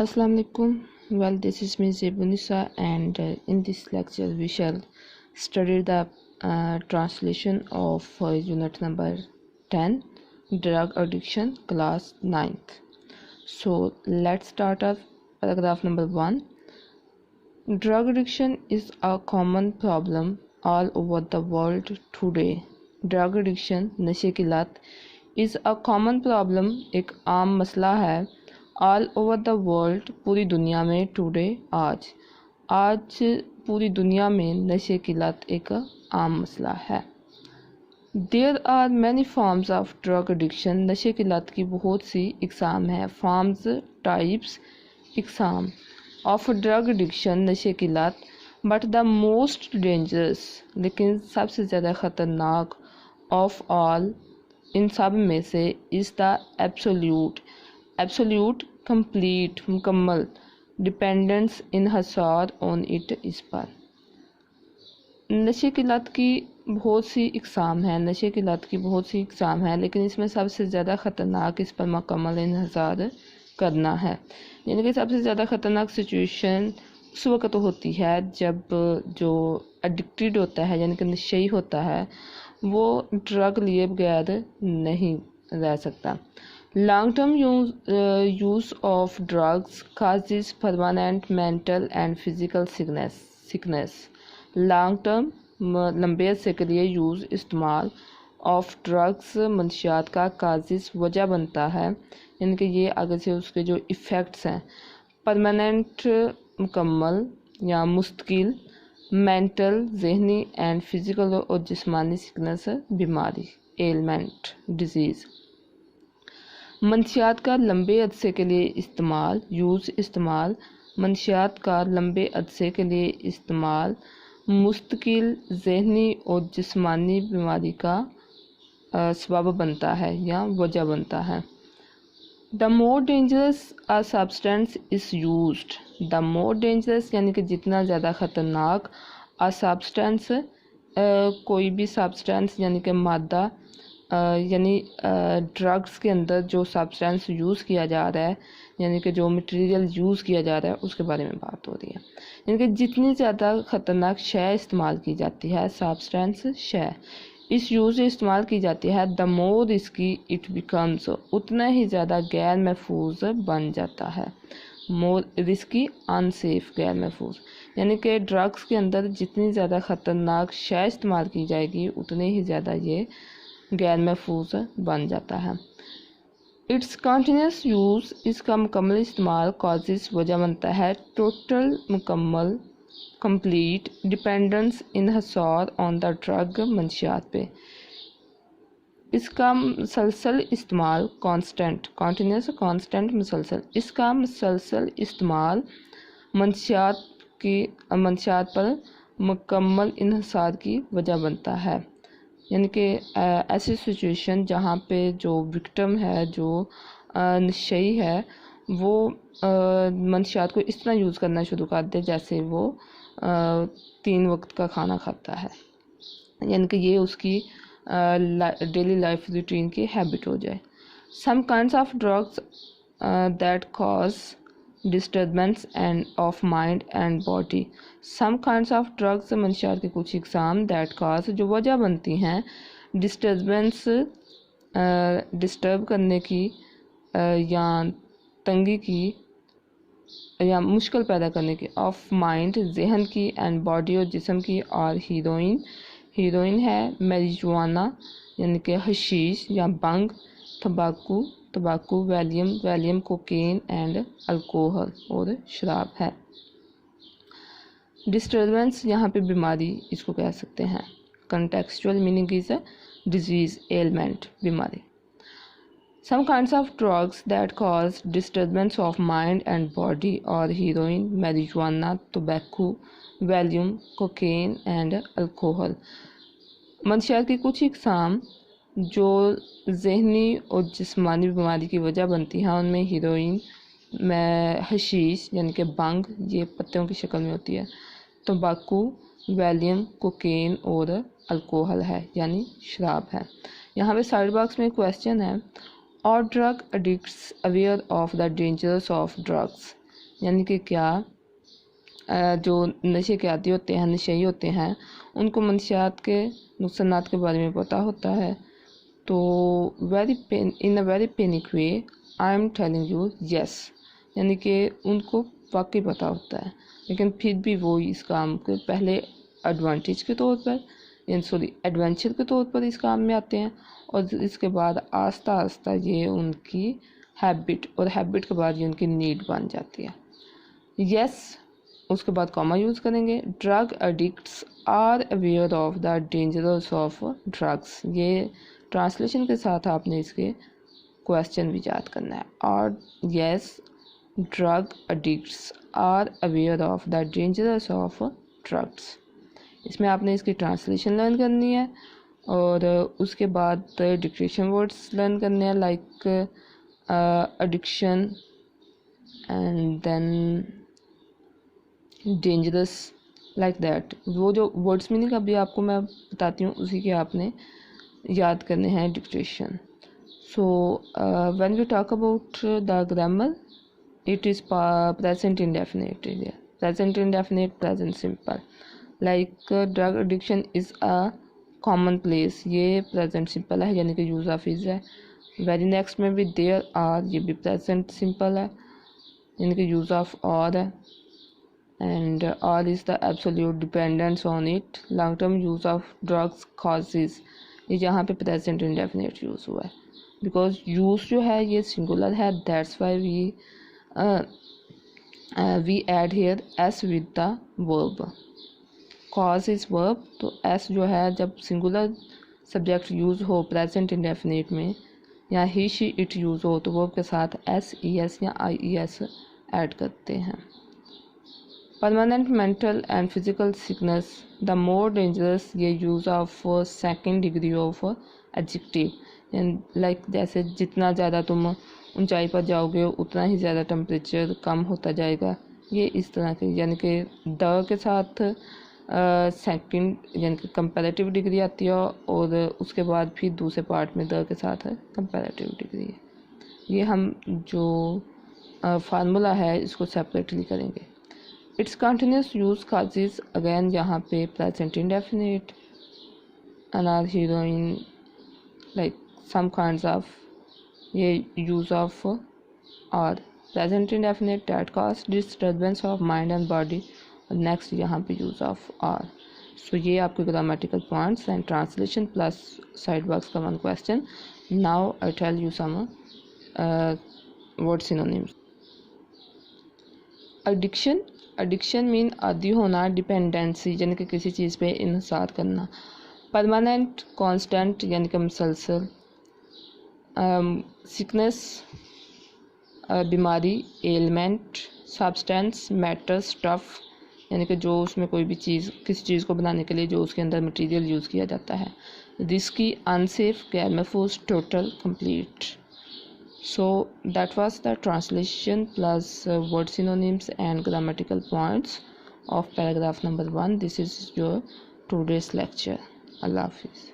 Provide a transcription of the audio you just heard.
Assalamu alaikum. Well, this is Ms. Ebunisa, and in this lecture we shall study the translation of unit number 10, drug addiction, class 9th. So let's start off paragraph number 1. Drug addiction is a common problem all over the world today. Drug addiction, नशे की लत, is a common problem, एक आम मसला है, all over the world, पूरी दुनिया में, टुडे, आज पूरी दुनिया में नशे की लत एक आम मसला है। There are many forms of drug addiction, नशे की लत की बहुत सी इकसाम है। फॉर्म्स, टाइप्स, इकसाम ऑफ ड्रग एडिक्शन, नशे की लत। बट द मोस्ट डेंजरस, लेकिन सबसे ज़्यादा ख़तरनाक, ऑफ ऑल, इन सब में से, इज़ द एब्सोल्यूट कंप्लीट, मुकम्मल, डिपेंडेंस, इन्हसार ऑन इट, इस पर। नशे की लत की बहुत सी इकसाम है, लेकिन इसमें सबसे ज़्यादा ख़तरनाक, इस पर मुकम्मल इन्हसार करना है। यानी कि सबसे ज़्यादा ख़तरनाक सिचुएशन उस वक्त होती है जब जो एडिक्टेड होता है, यानी कि नशेई होता है, वो ड्रग लिए बगैर नहीं रह सकता। Long term use of drugs causes permanent mental and physical sickness. Long term, लंबे अरसे के लिए यूज़, इस्तेमाल, ऑफ ड्रग्स, मंशियात का, काजेस, वजह बनता है, यानी कि ये आगे से उसके जो इफ़ेक्ट्स हैं। परमानेंट, मुकम्मल या मुस्तकिल, मेंटल, जहनी, एंड फिज़िकल और जिस्मानी सिकनेस, बीमारी, एलमेंट, डिजीज़। मंशियात का लंबे अरसे के लिए इस्तेमाल, यूज़, इस्तेमाल, मंशियात का लंबे अरसे के लिए इस्तेमाल, मुस्तकिल, जहनी और जिस्मानी बीमारी का सबब बनता है या वजह बनता है। The more dangerous a substance is used, the more dangerous यानी कि जितना ज़्यादा ख़तरनाक, अ सब्सटेंस, कोई भी सब्सटेंस यानी कि मादा, यानी ड्रग्स के अंदर जो सब्सटेंस यूज़ किया जा रहा है, यानी कि जो मटेरियल यूज़ किया जा रहा है, उसके बारे में बात हो रही है। यानी कि जितनी ज़्यादा ख़तरनाक शय इस्तेमाल की जाती है, सब्सटेंस, शय इस यूज़ से इस्तेमाल की जाती है, the more risky it becomes, उतना ही ज़्यादा गैर महफूज बन जाता है। मोर रिस्की, अनसेफ, गैर महफूज, यानी कि ड्रग्स के अंदर जितनी ज़्यादा ख़तरनाक शय इस्तेमाल की जाएगी, उतने ही ज़्यादा ये गैर महफूज बन जाता है। इट्स कंटिन्यूस यूज़, इसका मुकम्मल इस्तेमाल, कॉजेस, वजह बनता है, टोटल, मुकम्मल, कंप्लीट, डिपेंडेंस, इन्हसार ऑन द ड्रग, मंशियात पे। इसका मुसलसल इस्तेमाल, कांस्टेंट, कंटिन्यूस, कांस्टेंट, मुसलसल, इसका मुसलसल इस्तेमाल मंशियात पर मुकम्मल इन्हसार की वजह बनता है। यानी कि ऐसी सिचुएशन जहाँ पे जो विक्टिम है, जो नशेई है, वो मंशियात को इस तरह यूज़ करना शुरू कर दे जैसे वो 3 वक्त का खाना खाता है, यानी कि ये उसकी डेली लाइफ रूटीन की हैबिट हो जाए। Some kinds of drugs that cause disturbance and of mind and body. Some kinds of drugs, मंशियात के कुछ इकसाम, दैट कॉज, जो वजह बनती हैं, डिस्टर्बेंस, डिस्टर्ब करने की, या तंगी की, या मुश्किल पैदा करने की, ऑफ माइंड, जहन की, एंड बॉडी और जिस्म की, और हीरोइन है, मैरिजुआना यानी कि हशीश या बंग, तंबाकू, वैलियम, कोकेन, एंड अल्कोहल और शराब है। डिस्टर्बेंस यहाँ पे बीमारी इसको कह सकते हैं। Contextual meaning is disease, ailment, बीमारी। Some kinds of drugs that cause disturbance of mind and body are heroin, marijuana, tobacco, Valium, cocaine and alcohol. मंशियात की कुछ इकसाम जो जहनी और जिस्मानी बीमारी की वजह बनती हैं, उनमें हीरोइन, हशीश यानी कि बंग, ये पत्तियों की शक्ल में होती है, तंबाकू, वैलियम, कोकेन और अल्कोहल है, यानी शराब है। यहाँ पे साइड बॉक्स में क्वेश्चन है, Are drug addicts aware of the dangers of drugs? यानी कि क्या जो नशे के आदी होते हैं, नशेई होते हैं, उनको मंशियात के नुकसानात के बारे में पता होता है। तो in a very panic way I am telling you yes, यानी कि उनको वाकई पता होता है, लेकिन फिर भी वो इस काम के पहले एडवांटेज के तौर पर एडवेंचर के तौर पर इस काम में आते हैं, और इसके बाद आस्ता आस्ता ये उनकी हैबिट, और हैबिट के बाद ये उनकी नीड बन जाती है। यस, उसके बाद कॉमा यूज़ करेंगे। Drug addicts are aware of the dangerous of drugs. ये ट्रांसलेशन के साथ आपने इसके क्वेश्चन भी याद करना है। और yes, drug addicts are aware of the dangerous of drugs. इसमें आपने इसकी ट्रांसलेशन लर्न करनी है, और उसके बाद डिक्टेशन वर्ड्स लर्न करने हैं, like addiction and then dangerous, like that. वो जो वर्ड्स मीनिंग अभी आपको मैं बताती हूँ, उसी के आपने याद करने हैं dictation. So when we talk about the grammar, it is present indefinite, present indefinite, present simple. Like drug addiction is a common place, ये प्रेजेंट सिंपल है, यानी कि यूज़ ऑफ इज़ है। वेरी नेक्स्ट में भी देयर आर, ये भी present simple है, यानी कि यूज़ ऑफ और है। and all is the absolute dependence on it. long term use of drugs causes, ये यहाँ पे present indefinite use हुआ है, because use जो है ये singular है, that's why we add here s with the verb. cause is verb, तो s जो है जब singular subject use हो present indefinite में, या he she it use हो, तो verb के साथ s es या ies ऐड करते हैं। Permanent mental and physical sickness, the more dangerous, ये use of second degree of adjective, like जैसे जितना ज़्यादा तुम ऊंचाई पर जाओगे उतना ही ज़्यादा टेम्परेचर कम होता जाएगा, ये इस तरह के, यानी कि द के साथ सेकेंड यानी कि कंपैरेटिव डिग्री आती है, और उसके बाद फिर दूसरे पार्ट में द के साथ कंपैरेटिव डिग्री है। ये हम जो फार्मूला है इसको सेपरेटली करेंगे। Its continuous use causes, again यहाँ पे present indefinite, another heroin, like some kinds of, ये यूज ऑफ और present indefinite that cause disturbance of mind and body, और नेक्स्ट यहाँ पे यूज ऑफ आर। सो ये आपके grammatical points and translation plus side box का one question. Now I tell you some word synonyms. Addiction, addiction mean आदी होना, dependency यानी कि किसी चीज़ पे इन्हिसार करना, परमानेंट कांस्टेंट यानी कि मुसलसल, सिकनेस बीमारी, एलिमेंट, सब्सटेंस, मैटर, स्टफ, यानी कि जो उसमें कोई भी चीज़, किसी चीज़ को बनाने के लिए जो उसके अंदर मटेरियल यूज़ किया जाता है, रिस्की, अनसेफ, गैर महफूज, total, complete. So that was the translation plus word synonyms and grammatical points of paragraph number 1. This is your today's lecture. Allah Hafiz.